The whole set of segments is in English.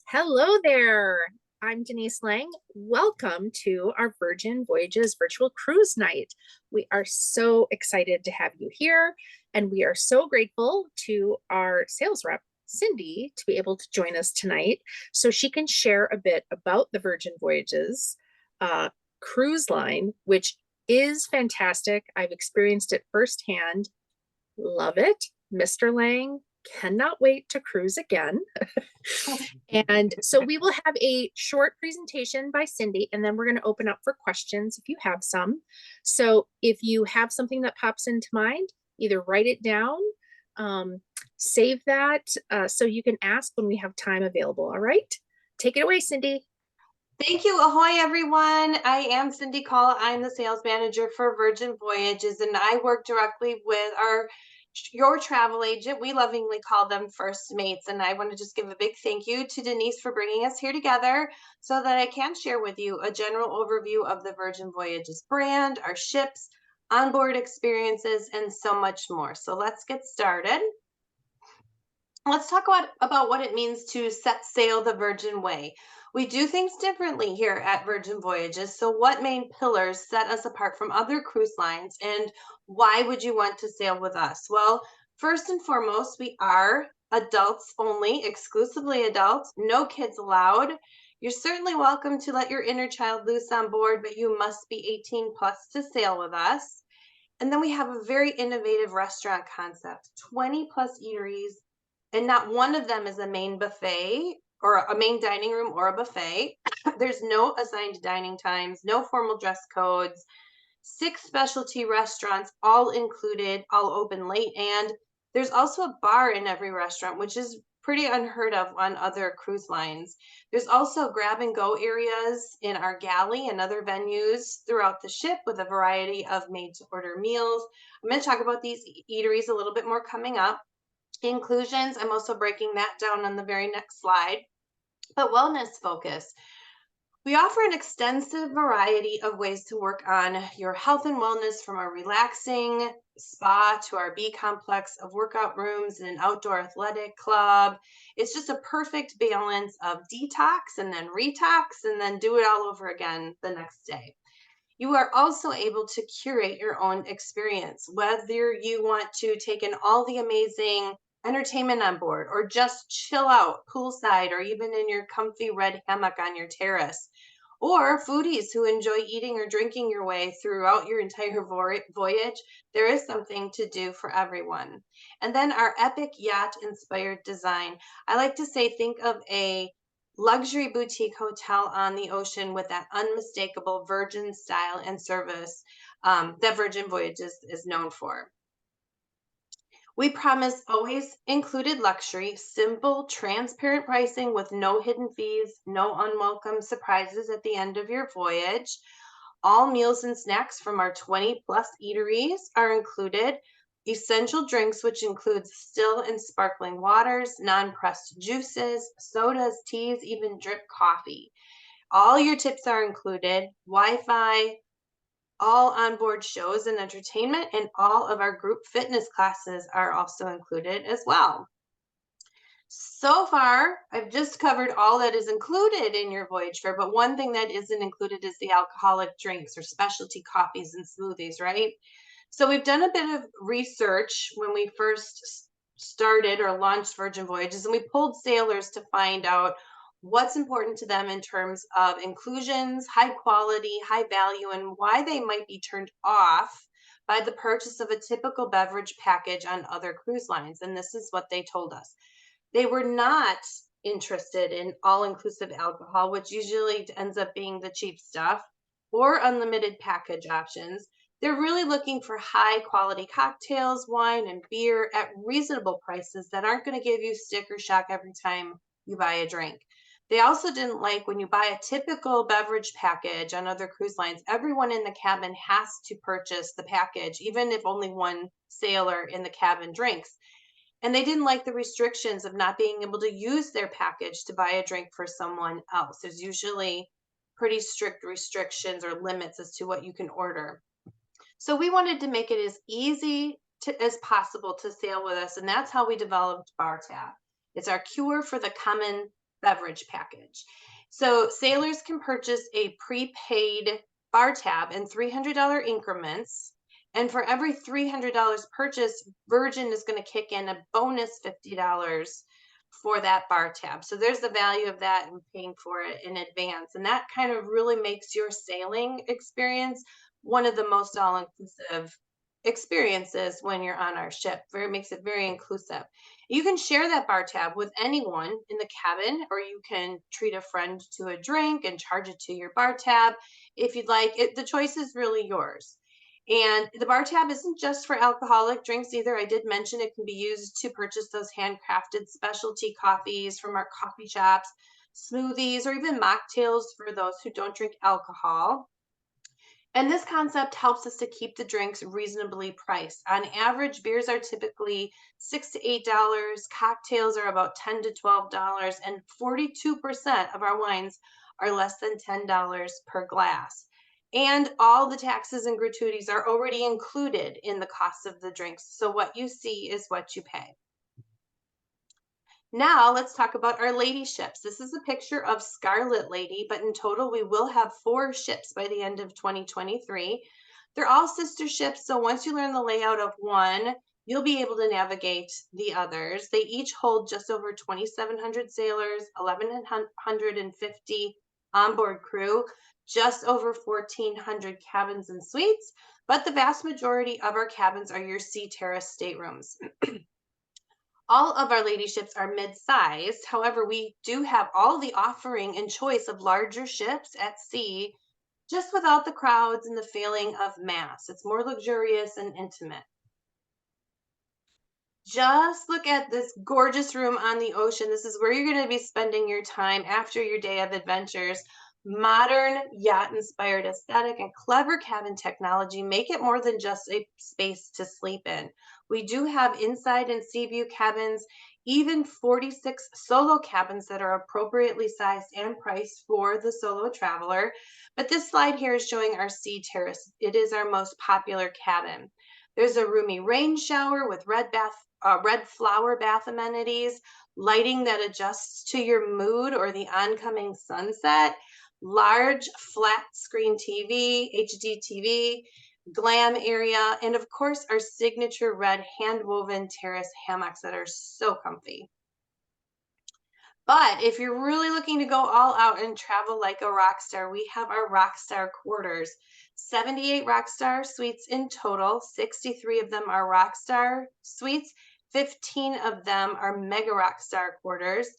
Hello there. I'm Denise Lang. Welcome to our Virgin Voyages virtual cruise night. We are so excited to have you here, and we are so grateful to our sales rep, Cindy, to be able to join us tonight so she can share a bit about the Virgin Voyages cruise line, which is fantastic. I've experienced it firsthand. Love it. Mr. Lang cannot wait to cruise again. And so we will have a short presentation by Cindy, and then we're going to open up for questions if you have some. So if you have something that pops into mind, either write it down, save that so you can ask when we have time available. All right. Take it away, Cindy. Thank you. Ahoy, everyone. I am Cindy Call. I'm the sales manager for Virgin Voyages, and I work directly with your travel agent. We lovingly call them first mates. And I want to just give a big thank you to Denise for bringing us here together so that I can share with you a general overview of the Virgin Voyages brand, our ships, onboard experiences, and so much more. So let's get started. Let's talk about what it means to set sail the Virgin Way. We do things differently here at Virgin Voyages. So, what main pillars set us apart from other cruise lines, and why would you want to sail with us? Well, first and foremost, we are adults only, exclusively adults, no kids allowed. You're certainly welcome to let your inner child loose on board, but you must be 18 plus to sail with us. And then we have a very innovative restaurant concept, 20 plus eateries, and not one of them is a main buffet or a main dining room or a buffet. There's no assigned dining times, no formal dress codes, 6 specialty restaurants, all included, all open late. And there's also a bar in every restaurant, which is pretty unheard of on other cruise lines. There's also grab and go areas in our galley and other venues throughout the ship with a variety of made to order meals. I'm going to talk about these eateries a little bit more coming up. Inclusions, I'm also breaking that down on the very next slide. But wellness focus. We offer an extensive variety of ways to work on your health and wellness, from our relaxing spa to our B complex of workout rooms and an outdoor athletic club. It's just a perfect balance of detox and then retox and then do it all over again the next day. You are also able to curate your own experience, whether you want to take in all the amazing entertainment on board or just chill out poolside or even in your comfy red hammock on your terrace. Or foodies who enjoy eating or drinking your way throughout your entire voyage, there is something to do for everyone. And then our epic yacht inspired design. I like to say, think of a luxury boutique hotel on the ocean with that unmistakable Virgin style and service that Virgin Voyages is known for. We promise always included luxury, simple, transparent pricing with no hidden fees, no unwelcome surprises at the end of your voyage. All meals and snacks from our 20 plus eateries are included. Essential drinks, which includes still and sparkling waters, non-pressed juices, sodas, teas, even drip coffee. All your tips are included. Wi-Fi, all onboard shows and entertainment, and all of our group fitness classes are also included as well. So far, I've just covered all that is included in your voyage fare, but one thing that isn't included is the alcoholic drinks or specialty coffees and smoothies, right? So we've done a bit of research when we first started or launched Virgin Voyages, and we pulled sailors to find out what's important to them in terms of inclusions, high quality, high value, and why they might be turned off by the purchase of a typical beverage package on other cruise lines. And this is what they told us. They were not interested in all-inclusive alcohol, which usually ends up being the cheap stuff, or unlimited package options. They're really looking for high quality cocktails, wine, and beer at reasonable prices that aren't going to give you sticker shock every time you buy a drink. They also didn't like when you buy a typical beverage package on other cruise lines, everyone in the cabin has to purchase the package, even if only one sailor in the cabin drinks. And they didn't like the restrictions of not being able to use their package to buy a drink for someone else. There's usually pretty strict restrictions or limits as to what you can order. So we wanted to make it as easy as possible to sail with us, and that's how we developed Bar Tab. It's our cure for the common beverage package. So sailors can purchase a prepaid bar tab in $300 increments. And for every $300 purchased, Virgin is going to kick in a bonus $50 for that bar tab. So there's the value of that and paying for it in advance. And that kind of really makes your sailing experience one of the most all-inclusive experiences when you're on our ship. Very makes it very inclusive. You can share that bar tab with anyone in the cabin, or you can treat a friend to a drink and charge it to your bar tab if you'd like. The choice is really yours. And the bar tab isn't just for alcoholic drinks either. I did mention it can be used to purchase those handcrafted specialty coffees from our coffee shops, smoothies, or even mocktails for those who don't drink alcohol. And this concept helps us to keep the drinks reasonably priced. On average, beers are typically $6 to $8, cocktails are about $10 to $12, and 42% of our wines are less than $10 per glass. And all the taxes and gratuities are already included in the cost of the drinks. So what you see is what you pay. Now let's talk about our lady ships. This is a picture of Scarlet Lady, but in total we will have 4 ships by the end of 2023. They're all sister ships, so once you learn the layout of one, you'll be able to navigate the others. They each hold just over 2,700 sailors, 1,150 onboard crew, just over 1,400 cabins and suites, but the vast majority of our cabins are your sea terrace staterooms. All of our lady ships are mid-sized. However, we do have all the offering and choice of larger ships at sea, just without the crowds and the feeling of mass. It's more luxurious and intimate. Just look at this gorgeous room on the ocean. This is where you're going to be spending your time after your day of adventures. Modern yacht-inspired aesthetic and clever cabin technology make it more than just a space to sleep in. We do have inside and sea view cabins, even 46 solo cabins that are appropriately sized and priced for the solo traveler. But this slide here is showing our sea terrace. It is our most popular cabin. There's a roomy rain shower with red flower bath amenities, lighting that adjusts to your mood or the oncoming sunset, large flat screen TV, HD TV, glam area, and of course our signature red hand-woven terrace hammocks that are so comfy. But if you're really looking to go all out and travel like a rock star, we have our rock star quarters. 78 rock star suites in total, 63 of them are rock star suites, 15 of them are mega rock star quarters.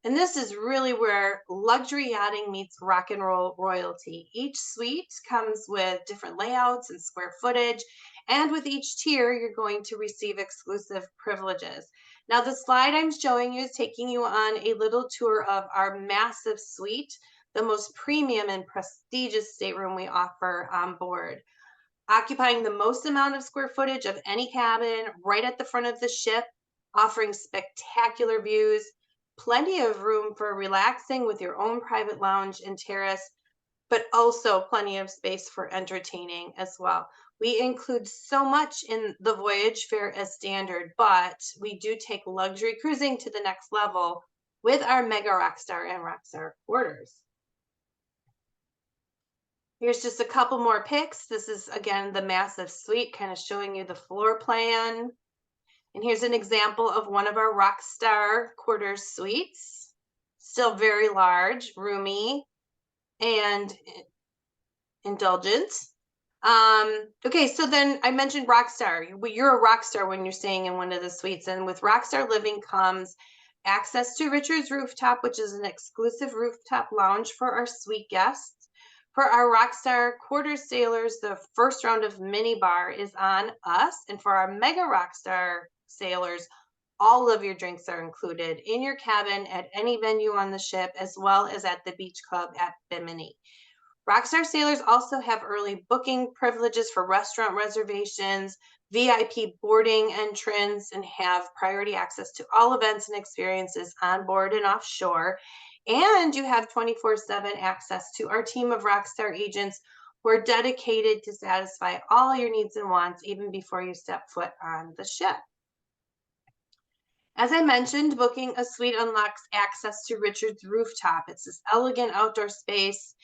And this is really where luxury yachting meets rock and roll royalty. Each suite comes with different layouts and square footage, and with each tier, you're going to receive exclusive privileges. Now, the slide I'm showing you is taking you on a little tour of our massive suite, the most premium and prestigious stateroom we offer on board. Occupying the most amount of square footage of any cabin, right at the front of the ship, offering spectacular views, plenty of room for relaxing with your own private lounge and terrace, but also plenty of space for entertaining as well. We include so much in the voyage fare as standard, but we do take luxury cruising to the next level with our Mega Rockstar and Rockstar quarters. Here's just a couple more pics. This is, again, the massive suite, kind of showing you the floor plan. And here's an example of one of our Rockstar quarters suites. Still very large, roomy, and indulgent. Okay, so then I mentioned Rockstar. You're a rockstar when you're staying in one of the suites. And with Rockstar Living comes access to Richard's Rooftop, which is an exclusive rooftop lounge for our suite guests. For our Rockstar Quarters sailors, the first round of mini bar is on us. And for our Mega Rockstar sailors, all of your drinks are included in your cabin at any venue on the ship, as well as at the beach club at Bimini. Rockstar sailors also have early booking privileges for restaurant reservations, VIP boarding entrance, and have priority access to all events and experiences on board and offshore. And you have 24/7 access to our team of Rockstar agents who are dedicated to satisfy all your needs and wants even before you step foot on the ship. As I mentioned, booking a suite unlocks access to Richard's rooftop. It's this elegant outdoor space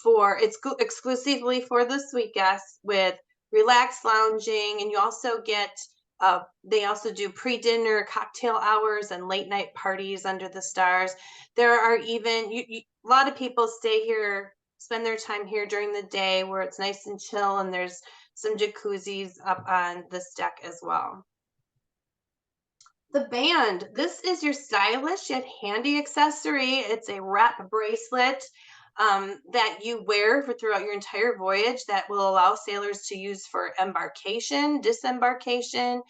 it's exclusively for the suite guests with relaxed lounging, and you also get they also do pre-dinner cocktail hours and late night parties under the stars. There are even a lot of people stay here, spend their time here during the day where it's nice and chill, and there's some jacuzzis up on this deck as well. The band. This is your stylish yet handy accessory. It's a wrap bracelet that you wear throughout your entire voyage that will allow sailors to use for embarkation, disembarkation.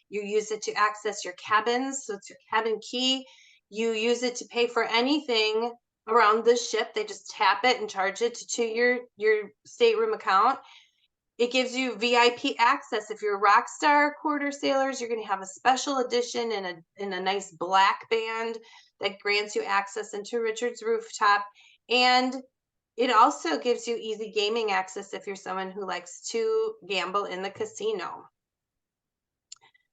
You use it to access your cabins, so it's your cabin key. You use it to pay for anything around the ship. They just tap it and charge it to your stateroom account. It gives you VIP access. If you're rock star quarter sailors, you're going to have a special edition in a nice black band that grants you access into Richard's rooftop. And it also gives you easy gaming access if you're someone who likes to gamble in the casino.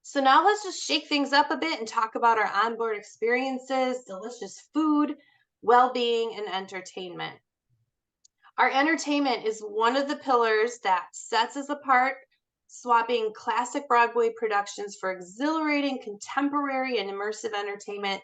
So now let's just shake things up a bit and talk about our onboard experiences, delicious food, well-being, and entertainment. Our entertainment is one of the pillars that sets us apart, swapping classic Broadway productions for exhilarating, contemporary, and immersive entertainment.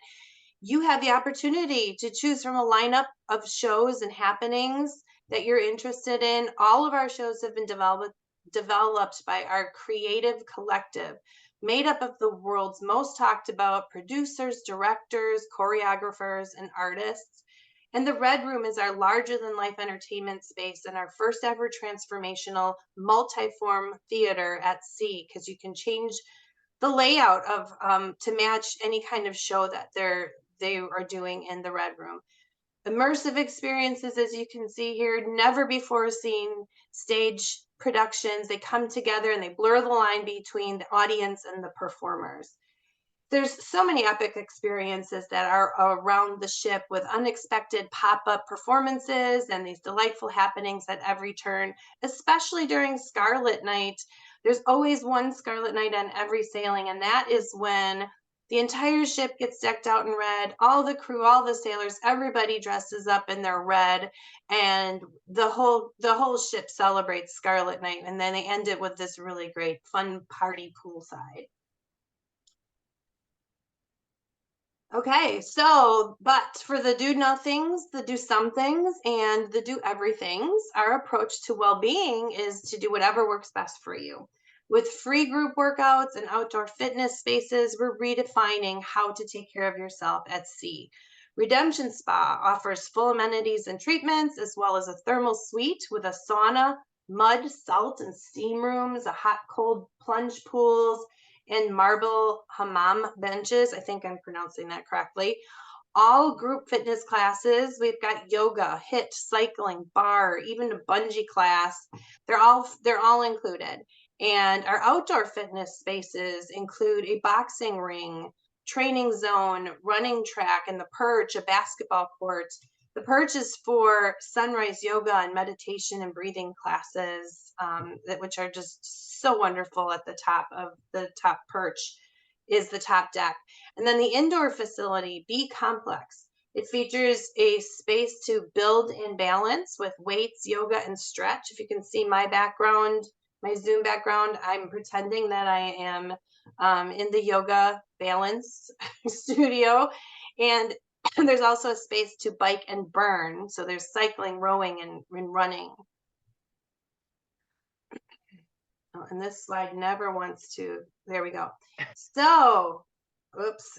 You have the opportunity to choose from a lineup of shows and happenings that you're interested in. All of our shows have been developed by our creative collective, made up of the world's most talked about producers, directors, choreographers, and artists. And the Red Room is our larger than life entertainment space and our first ever transformational multi-form theater at sea, because you can change the layout of to match any kind of show that they are doing in the Red Room. Immersive experiences, as you can see here, never before seen stage productions. They come together and they blur the line between the audience and the performers. There's so many epic experiences that are around the ship with unexpected pop-up performances and these delightful happenings at every turn, especially during Scarlet Night. There's always one Scarlet Night on every sailing, and that is when the entire ship gets decked out in red. All the crew, all the sailors, everybody dresses up in their red, and the whole ship celebrates Scarlet Night, and then they end it with this really great fun party poolside. Okay, so, but for the do nothings, the do some things, and the do everythings, our approach to well-being is to do whatever works best for you. With free group workouts and outdoor fitness spaces, we're redefining how to take care of yourself at sea. Redemption Spa offers full amenities and treatments, as well as a thermal suite with a sauna, mud, salt, and steam rooms, a hot, cold plunge pools, and marble hammam benches. I think I'm pronouncing that correctly. All group fitness classes. We've got yoga, HIIT, cycling, bar, even a bungee class. They're all included. And our outdoor fitness spaces include a boxing ring, training zone, running track, and the perch, a basketball court. The perch is for sunrise yoga and meditation and breathing classes, which are just so wonderful. At the top of the top perch is the top deck. And then the indoor facility, B Complex. It features a space to build and balance with weights, yoga, and stretch. If you can see my background, my Zoom background, I'm pretending that I am in the yoga balance studio. And there's also a space to bike and burn. So there's cycling, rowing, and running. Oh, and this slide never wants to, there we go. So, oops,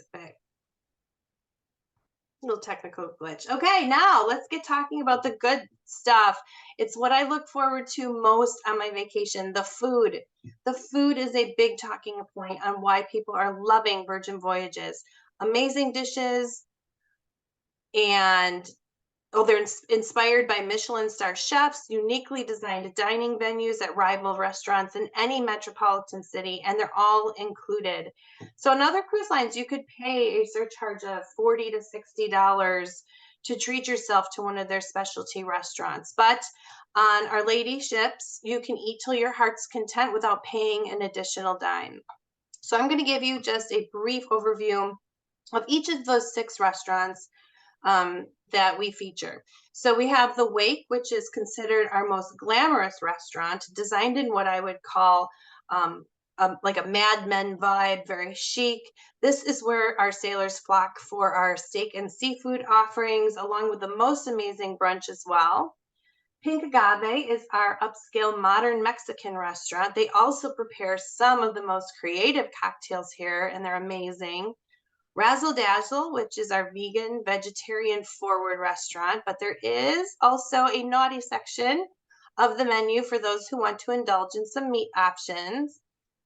little technical glitch. Okay, now let's get talking about the good stuff. It's what I look forward to most on my vacation, the food. The food is a big talking point on why people are loving Virgin Voyages. Amazing dishes, and they're inspired by Michelin star chefs, uniquely designed dining venues at rival restaurants in any metropolitan city, and they're all included. So on other cruise lines, you could pay a surcharge of $40 to $60 to treat yourself to one of their specialty restaurants. But on Our Lady ships, you can eat till your heart's content without paying an additional dime. So I'm going to give you just a brief overview of each of those 6 restaurants that we feature. So we have the Wake, which is considered our most glamorous restaurant, designed in what I would call um, like a Mad Men vibe, very chic. This is where our sailors flock for our steak and seafood offerings, along with the most amazing brunch as well. Pink Agave is our upscale modern Mexican restaurant. They also prepare some of the most creative cocktails here, and they're amazing. Razzle Dazzle, which is our vegan, vegetarian forward restaurant, but there is also a naughty section of the menu for those who want to indulge in some meat options.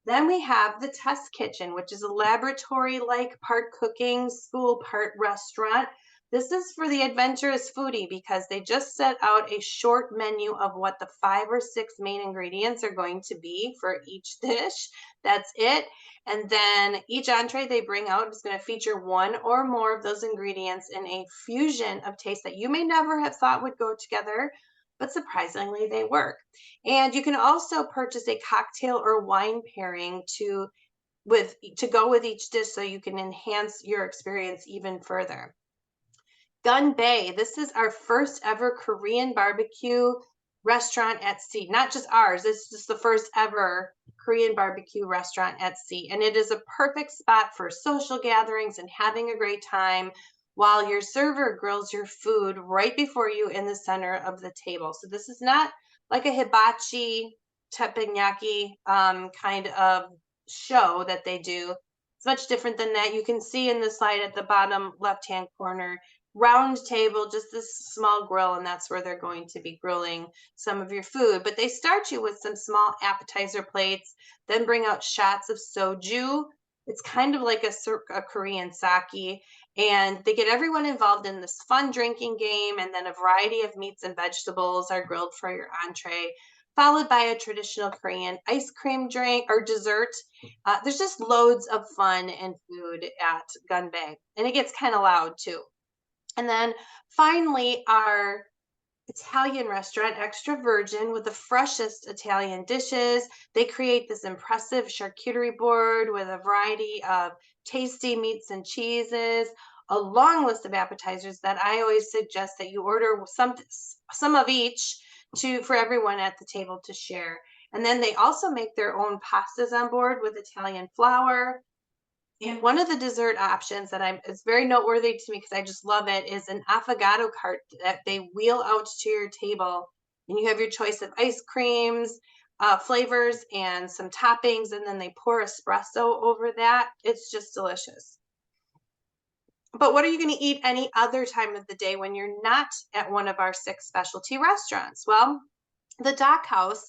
Then we have the Test Kitchen, which is a laboratory like part cooking, school, part restaurant. This is for the adventurous foodie because they just set out a short menu of what the 5 or 6 main ingredients are going to be for each dish. That's it. And then each entree they bring out is going to feature one or more of those ingredients in a fusion of taste that you may never have thought would go together, but surprisingly they work. And you can also purchase a cocktail or wine pairing to go with each dish so you can enhance your experience even further. Gun Bay, this is our first ever Korean barbecue restaurant at sea. Not just ours, it's just the first ever Korean barbecue restaurant at sea. And it is a perfect spot for social gatherings and having a great time while your server grills your food right before you in the center of the table. So this is not like a hibachi teppanyaki kind of show that they do. It's much different than that. You can see in the slide at the bottom left-hand corner, round table, just this small grill, and that's where they're going to be grilling some of your food. But they start you with some small appetizer plates, then bring out shots of soju. It's kind of like a Korean sake, and they get everyone involved in this fun drinking game, and then a variety of meats and vegetables are grilled for your entree, followed by a traditional Korean ice cream drink or dessert. There's just loads of fun and food at Gun Bay, and it gets kind of loud too. And then finally, our Italian restaurant, Extra Virgin, with the freshest Italian dishes. They create this impressive charcuterie board with a variety of tasty meats and cheeses, a long list of appetizers that I always suggest that you order some of each for everyone at the table to share. And then they also make their own pastas on board with Italian flour, and one of the dessert options that it's very noteworthy to me because I just love it is an affogato cart that they wheel out to your table, and you have your choice of ice creams, flavors, and some toppings, and then they pour espresso over that. It's just delicious. But what are you going to eat any other time of the day when you're not at one of our 6 specialty restaurants? Well, the Dock House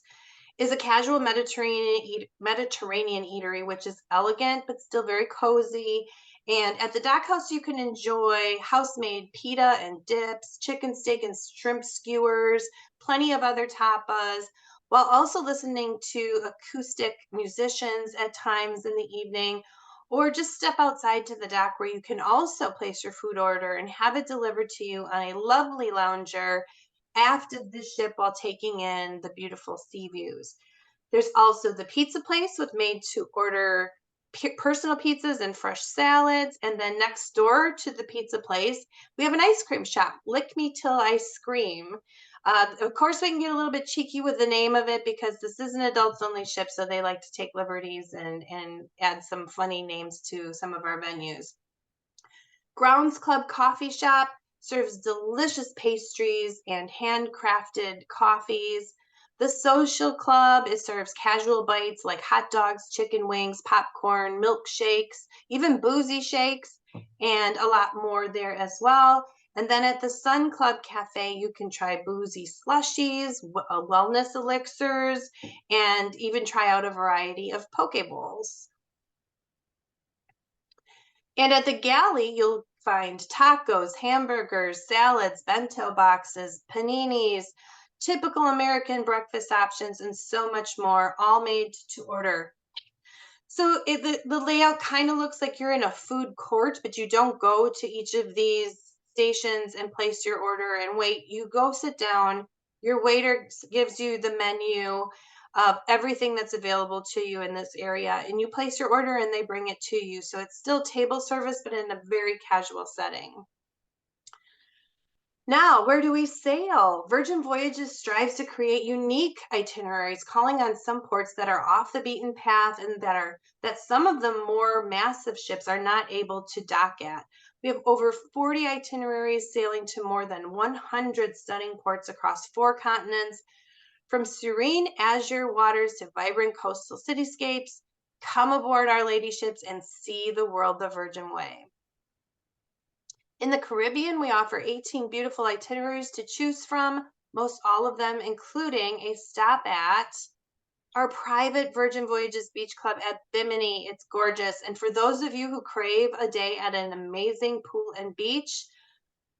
is a casual Mediterranean eatery, which is elegant but still very cozy. And at the Dock House, you can enjoy house-made pita and dips, chicken steak and shrimp skewers, plenty of other tapas, while also listening to acoustic musicians at times in the evening, or just step outside to the dock where you can also place your food order and have it delivered to you on a lovely lounger aft of the ship while taking in the beautiful sea views. There's also the pizza place with made to order personal pizzas and fresh salads. And then next door to the pizza place, we have an ice cream shop, Lick Me Till I Scream. Of course, we can get a little bit cheeky with the name of it because this is an adults only ship, so they like to take liberties and add some funny names to some of our venues. Grounds Club Coffee Shop serves delicious pastries and handcrafted coffees. The Social Club, it serves casual bites like hot dogs, chicken wings, popcorn, milkshakes, even boozy shakes, and a lot more there as well. And then at the Sun Club Cafe, you can try boozy slushies, wellness elixirs, and even try out a variety of poke bowls. And at the Galley, you'll find tacos, hamburgers, salads, bento boxes, paninis, typical American breakfast options, and so much more, all made to order. So the layout kind of looks like you're in a food court, but you don't go to each of these stations and place your order and wait. You go sit down, your waiter gives you the menu. of everything that's available to you in this area. And you place your order and they bring it to you. So it's still table service, but in a very casual setting. Now, where do we sail? Virgin Voyages strives to create unique itineraries, calling on some ports that are off the beaten path and that some of the more massive ships are not able to dock at. We have over 40 itineraries sailing to more than 100 stunning ports across 4 continents, from serene azure waters to vibrant coastal cityscapes. Come aboard our lady ships and see the world the Virgin way. In the Caribbean, we offer 18 beautiful itineraries to choose from, most all of them including a stop at our private Virgin Voyages Beach Club at Bimini. It's gorgeous. And for those of you who crave a day at an amazing pool and beach,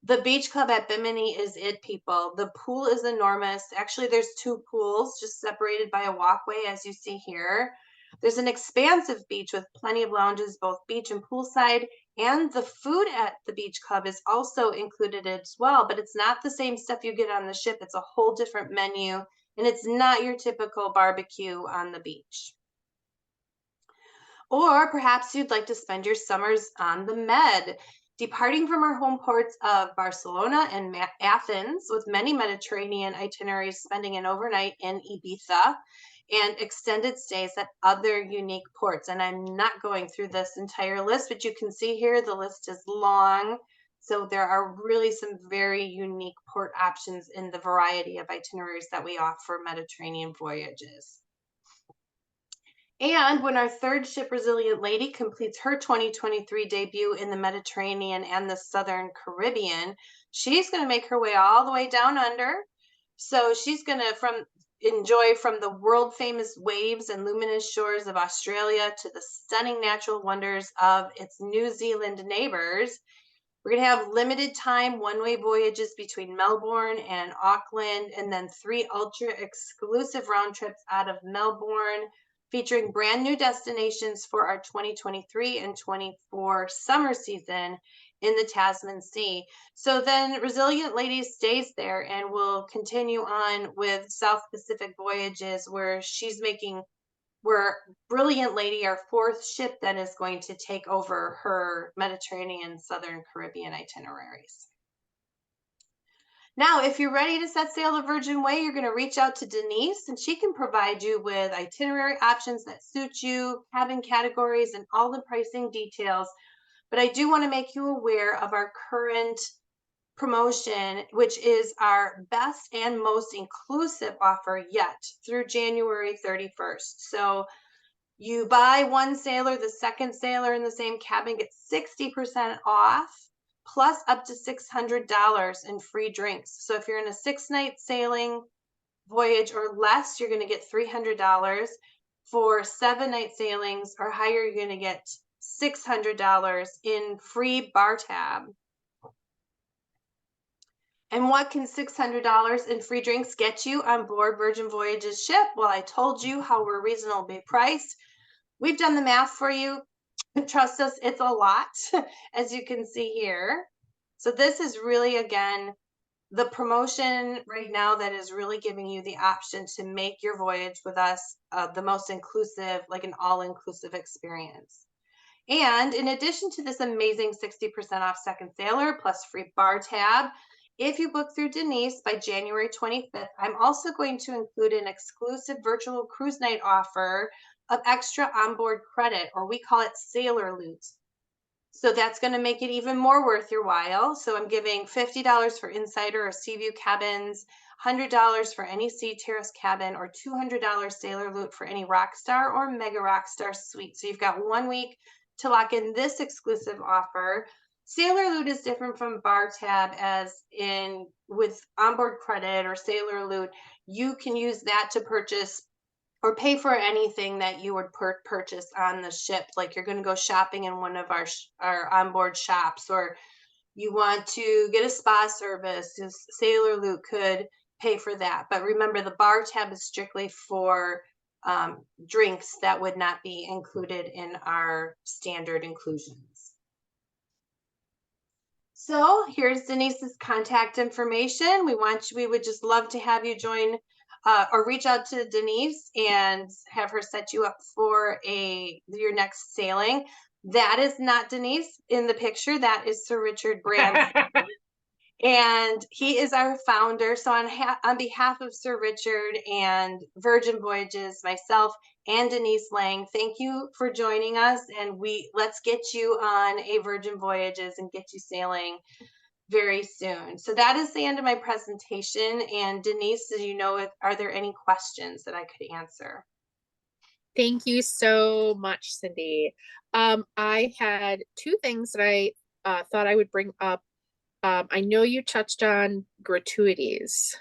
the beach club at Bimini is it, people. The pool is enormous. Actually, there's 2 pools just separated by a walkway, as you see here. There's an expansive beach with plenty of lounges, both beach and poolside. And the food at the beach club is also included as well, but it's not the same stuff you get on the ship. It's a whole different menu, and it's not your typical barbecue on the beach. Or perhaps you'd like to spend your summers on the Med, departing from our home ports of Barcelona and Athens, with many Mediterranean itineraries, spending an overnight in Ibiza and extended stays at other unique ports. And I'm not going through this entire list, but you can see here the list is long. So there are really some very unique port options in the variety of itineraries that we offer Mediterranean voyages. And when our 3rd ship, Resilient Lady, completes her 2023 debut in the Mediterranean and the Southern Caribbean, she's going to make her way all the way down under. So she's going to enjoy from the world famous waves and luminous shores of Australia to the stunning natural wonders of its New Zealand neighbors. We're going to have limited time one-way voyages between Melbourne and Auckland, and then 3 ultra exclusive round trips out of Melbourne, featuring brand new destinations for our 2023 and 24 summer season in the Tasman Sea. So then Resilient Lady stays there and will continue on with South Pacific voyages, where Brilliant Lady, our 4th ship, then is going to take over her Mediterranean Southern Caribbean itineraries. Now, if you're ready to set sail the Virgin Way, you're going to reach out to Denise, and she can provide you with itinerary options that suit you, cabin categories, and all the pricing details. But I do want to make you aware of our current promotion, which is our best and most inclusive offer yet through January 31st. So you buy one sailor, the second sailor in the same cabin gets 60% off, plus up to $600 in free drinks. So if you're in a 6-night sailing voyage or less, you're going to get $300. For 7-night sailings or higher, you're going to get $600 in free bar tab. And what can $600 in free drinks get you on board Virgin Voyages ship? Well, I told you how we're reasonably priced. We've done the math for you. Trust us, it's a lot, as you can see here. So this is really, again, the promotion right now that is really giving you the option to make your voyage with us the most inclusive, like an all-inclusive experience. And in addition to this amazing 60% off second sailor plus free bar tab, if you book through Denise by January 25th, I'm also going to include an exclusive virtual cruise night offer of extra onboard credit, or we call it sailor loot. So that's going to make it even more worth your while. So I'm giving $50 for Insider or Seaview cabins, $100 for any Sea Terrace cabin, or $200 sailor loot for any Rockstar or Mega Rockstar suite. So you've got 1 week to lock in this exclusive offer. Sailor loot is different from bar tab, as in with onboard credit or sailor loot, you can use that to purchase or pay for anything that you would purchase on the ship. Like you're going to go shopping in one of our onboard shops, or you want to get a spa service, sailor loot could pay for that. But remember, the bar tab is strictly for drinks that would not be included in our standard inclusions. So here's Denise's contact information. We would just love to have you join or reach out to Denise and have her set you up for your next sailing. That is not Denise in the picture. That is Sir Richard Branson. And he is our founder. So on behalf of Sir Richard and Virgin Voyages, myself and Denise Lang, thank you for joining us. And let's get you on a Virgin Voyages and get you sailing very soon. So that is the end of my presentation. And Denise, as you know, are there any questions that I could answer? Thank you so much, Cindy. I had two things that I thought I would bring up. I know you touched on gratuities.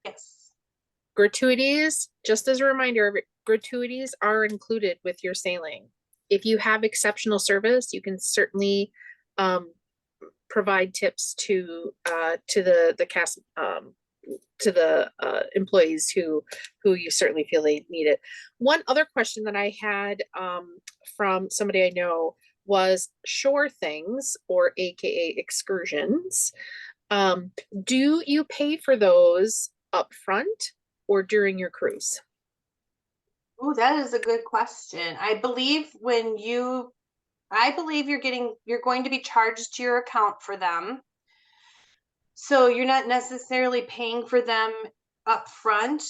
Yes. Gratuities, just as a reminder, gratuities are included with your sailing. If you have exceptional service, you can certainly provide tips to the cast, to the employees who you certainly feel they need it. One other question that I had from somebody I know was shore things, or AKA excursions. Do you pay for those up front or during your cruise? Oh, that is a good question. I believe you're going to be charged to your account for them. So you're not necessarily paying for them up front.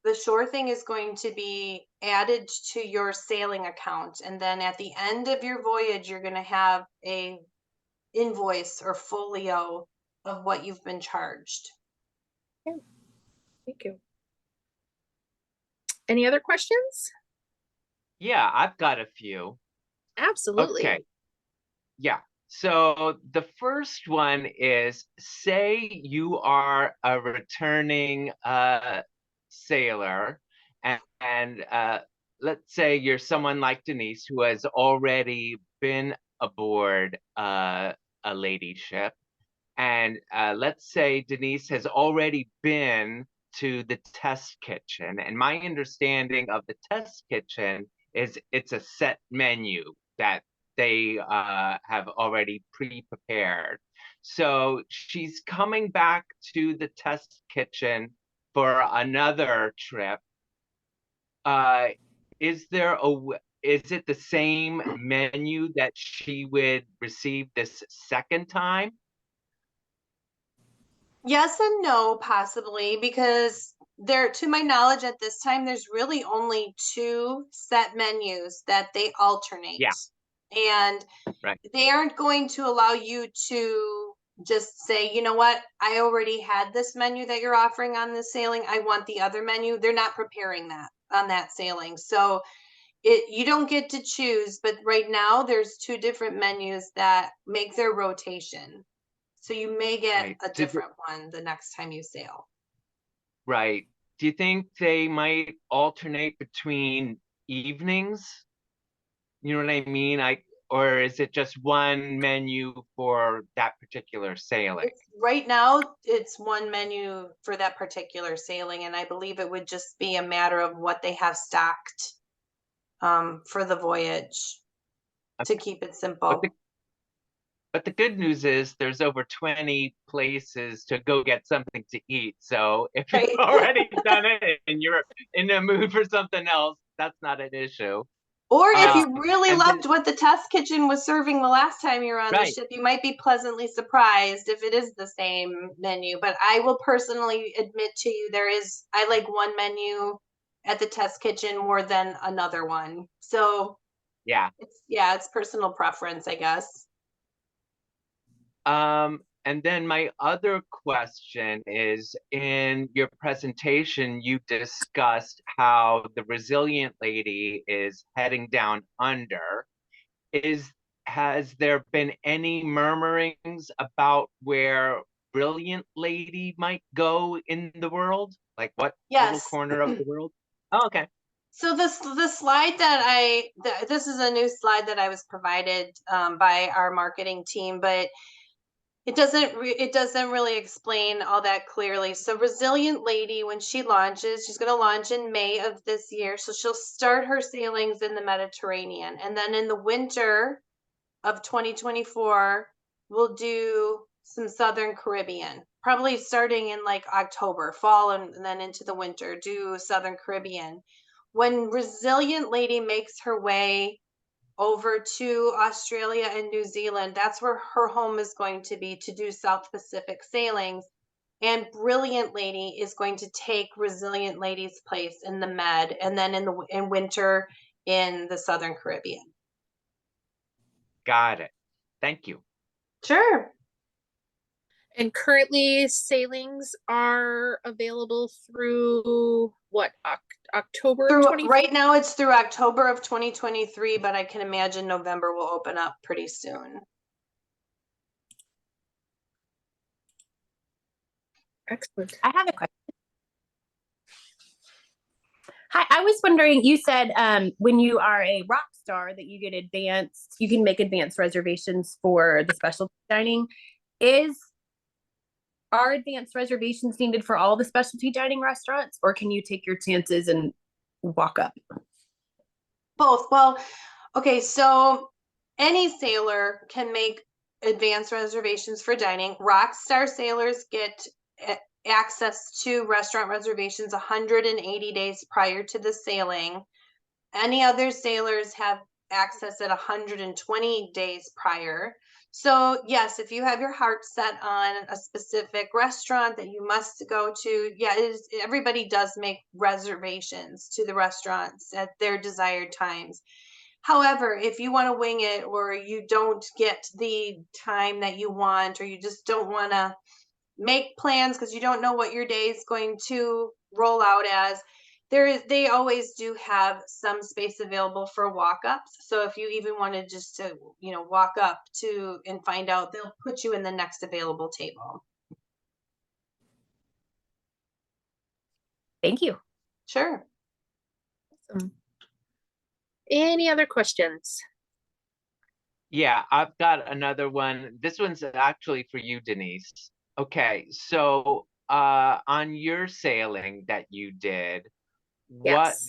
The shore thing is going to be added to your sailing account, and then at the end of your voyage you're going to have a invoice or folio of what you've been charged. Yeah, thank you. Any other questions? Yeah, I've got a few. Absolutely. Okay. Yeah. So the first one is, say you are a returning sailor, and let's say you're someone like Denise who has already been aboard a lady ship, and let's say Denise has already been to the test kitchen. And my understanding of the test kitchen is it's a set menu that they have already pre-prepared. So she's coming back to the test kitchen for another trip. Is it the same menu that she would receive this second time? Yes and no, possibly, because to my knowledge at this time, there's really only two set menus that they alternate. Yeah. And Right. they aren't going to allow you to just say, you know what, I already had this menu that you're offering on this sailing, I want the other menu. They're not preparing that on that sailing. So you don't get to choose, but right now there's two different menus that make their rotation. So you may get Right. a different one the next time you sail. Right. Do you think they might alternate between evenings? You know what I mean? Or is it just one menu for that particular sailing? Right now, it's one menu for that particular sailing, and I believe it would just be a matter of what they have stocked for the voyage to keep it simple. But the good news is there's over 20 places to go get something to eat. So if you've Right. already done it and you're in the mood for something else, that's not an issue. Or if you really And loved what the test kitchen was serving the last time you were on the right. ship, you might be pleasantly surprised if it is the same menu. But I will personally admit to you, I like one menu at the test kitchen more than another one. So Yeah. it's personal preference, I guess. And then my other question is, in your presentation, you discussed how the Resilient Lady is heading down under. Has there been any murmurings about where Brilliant Lady might go in the world? Like what little Yes. corner of the world? Oh, okay. So the slide this is a new slide that I was provided by our marketing team, but it doesn't really explain all that clearly. So Resilient Lady, when she launches, she's going to launch in May of this year. So she'll start her sailings in the Mediterranean, and then in the winter of 2024, we'll do some Southern Caribbean. probably starting in like October, fall, and then into the winter, do Southern Caribbean. When Resilient Lady makes her way over to Australia and New Zealand, that's where her home is going to be to do South Pacific sailings. And Brilliant Lady is going to take Resilient Lady's place in the Med, and then in winter in the Southern Caribbean. Got it. Thank you. Sure. And currently sailings are available through what, October Through 24th? right now it's through October of 2023, but I can imagine November will open up pretty soon. Excellent. I have a question. Hi, I was wondering, you said when you are a rock star that you can make advanced reservations for the specialty dining. Are advanced reservations needed for all the specialty dining restaurants, or can you take your chances and walk up? Both. Well, okay, so any sailor can make advanced reservations for dining. Rockstar sailors get access to restaurant reservations 180 days prior to the sailing. Any other sailors have access at 120 days prior. So yes, if you have your heart set on a specific restaurant that you must go to, yeah, everybody does make reservations to the restaurants at their desired times. However, if you want to wing it, or you don't get the time that you want, or you just don't want to make plans because you don't know what your day is going to roll out as, they always do have some space available for walk-ups. So if you even wanted just to, walk up to and find out, they'll put you in the next available table. Thank you. Sure. Awesome. Any other questions? Yeah, I've got another one. This one's actually for you, Denise. Okay, so on your sailing that you did, Yes.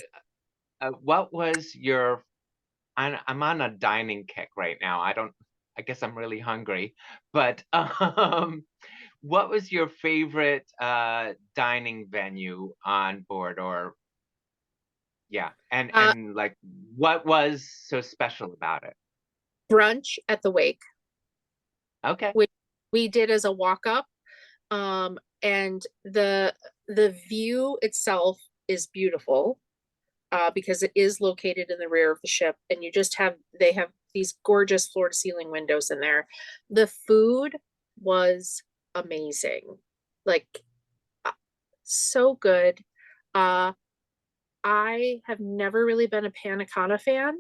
what was your, I'm on a dining kick right now. I guess I'm really hungry, but what was your favorite dining venue on board? Or yeah, and like, what was so special about it? Brunch at the wake, Okay. which we did as a walk up. And the view itself is beautiful, because it is located in the rear of the ship, and they have these gorgeous floor to ceiling windows in there. The food was amazing, like so good. I have never really been a panna cotta fan,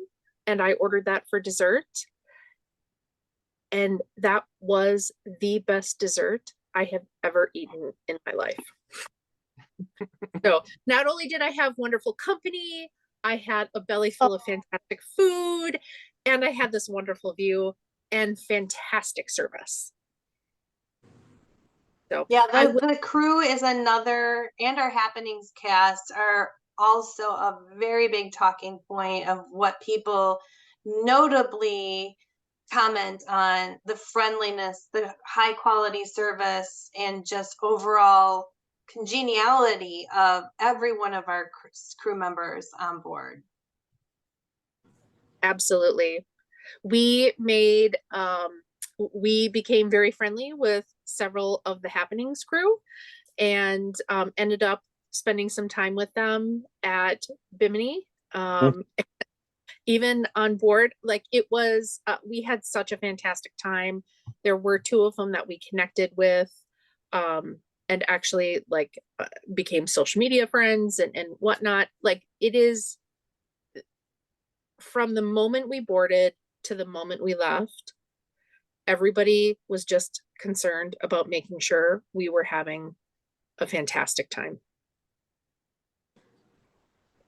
and I ordered that for dessert. And that was the best dessert I have ever eaten in my life. So not only did I have wonderful company, I had a belly full of fantastic food, and I had this wonderful view and fantastic service. So yeah, the crew is another, and our happenings cast are also a very big talking point of what people notably comment on: the friendliness, the high quality service, and just overall congeniality of every one of our crew members on board. Absolutely. We became very friendly with several of the happenings crew, and ended up spending some time with them at Bimini. Even on board, like it was, we had such a fantastic time. There were two of them that we connected with, and actually became social media friends and whatnot. Like, it is, from the moment we boarded to the moment we left, everybody was just concerned about making sure we were having a fantastic time.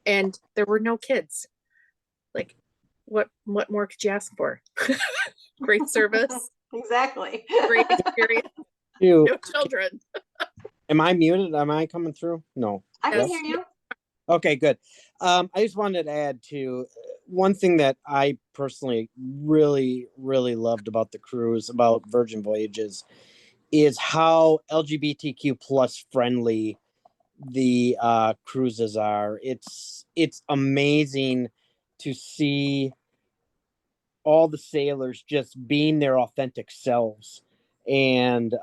And there were no kids. Like, what more could you ask for? Great service. Exactly. Great experience. You, No children. am I muted? Am I coming through? No. I can Yes. hear you. Okay, good. I just wanted to add to one thing that I personally really, really loved about the cruise, about Virgin Voyages, is how LGBTQ plus friendly the cruises are. It's amazing to see all the sailors just being their authentic selves and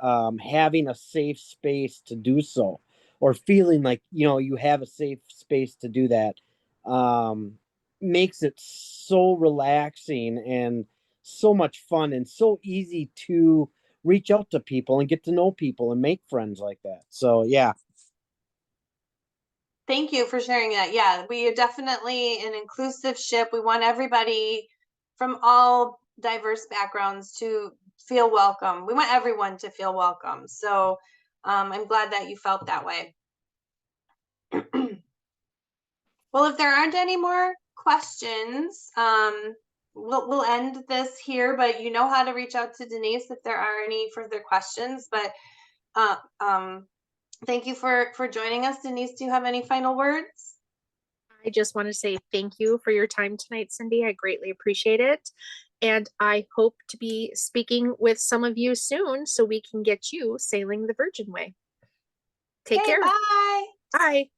having a safe space to do so, or feeling like you have a safe space to do that, makes it so relaxing and so much fun and so easy to reach out to people and get to know people and make friends like that. So yeah. Thank you for sharing that. Yeah, we are definitely an inclusive ship. We want everybody from all diverse backgrounds to feel welcome. We want everyone to feel welcome. So I'm glad that you felt that way. Well, if there aren't any more questions, we'll end this here, but you know how to reach out to Denise if there are any further questions. But thank you for joining us. Denise, do you have any final words? I just want to say thank you for your time tonight, Cindy. I greatly appreciate it. And I hope to be speaking with some of you soon so we can get you sailing the Virgin Way. Take care. Bye. Bye.